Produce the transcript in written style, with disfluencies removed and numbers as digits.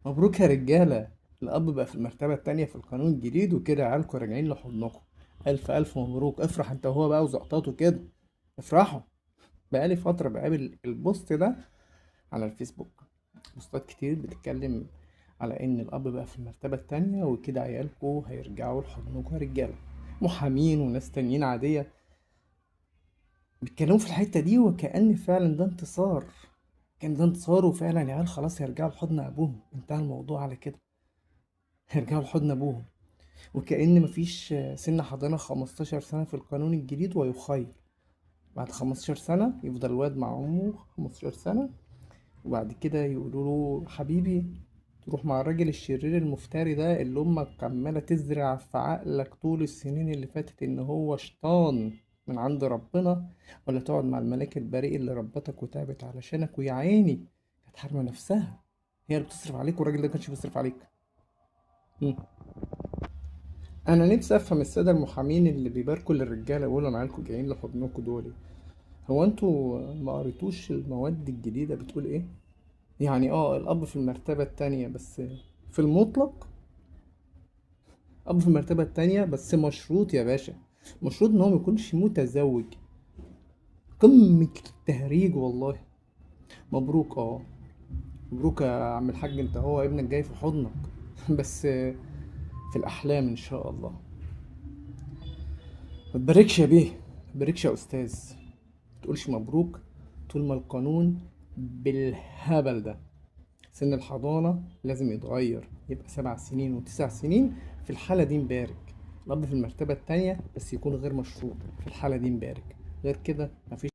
مبروك يا رجالة. الأب بقى في المرتبة التانية في القانون الجديد، وكده عيالكوا راجعين لحضنكم. ألف ألف مبروك، افرح انت وهو بقى وزقطاته كده. افرحوا. بقالي فترة بقابل البوست ده على الفيسبوك، بوستات كتير بتتكلم على إن الأب بقى في المرتبة التانية، وكده عيالكوا هيرجعوا لحضنكوا يا رجالة. محامين وناس تانيين عادية بيتكلموا في الحتة دي، وكأن فعلا ده انتصار. كان ده انتصار، وفعلا العيال خلاص هيرجعوا لحضن أبوهم، انتهى الموضوع على كده. هيرجعوا لحضن أبوهم. وكأن مفيش سن حضانة 15 سنة في القانون الجديد، ويخير بعد 15 سنة يفضل الواد مع أمه 15 سنة، وبعد كده يقولوا له حبيبي تروح مع الراجل الشرير المفتري ده اللي أمك عمالة تزرع في عقلك طول السنين اللي فاتت إن هو شيطان من عند ربنا، ولا تقعد مع الملاك البريء اللي ربتك وتعبت علشانك، ويا عيني كانت حارمة نفسها، هي اللي بتصرف عليك والراجل ده كانش بيصرف عليك. مم. انا نفسي افهم الساده المحامين اللي بيباركوا للرجاله ويقولوا انا عيالكوا جايين لحضنكوا دول. هو انتوا ما قريتوش المواد الجديده بتقول ايه؟ يعني الاب في المرتبه التانية بس، في المطلق اب في المرتبه التانية بس مشروط يا باشا. مشروط ان هو ما يكونش متزوج. قمه التهريج والله. مبروك مبروك يا عم الحاج، انت هو ابنك جاي في حضنك بس في الاحلام ان شاء الله. ما تباركش يا بيه، ما تباركش يا استاذ، تقولش مبروك طول ما القانون بالهبل ده. سن الحضانة لازم يتغير، يبقى 7 سنين و9 سنين. في الحالة دي نبارك. الأب في المرتبة التانية بس يكون غير مشروط، في الحالة دي نبارك. غير كده مفيش.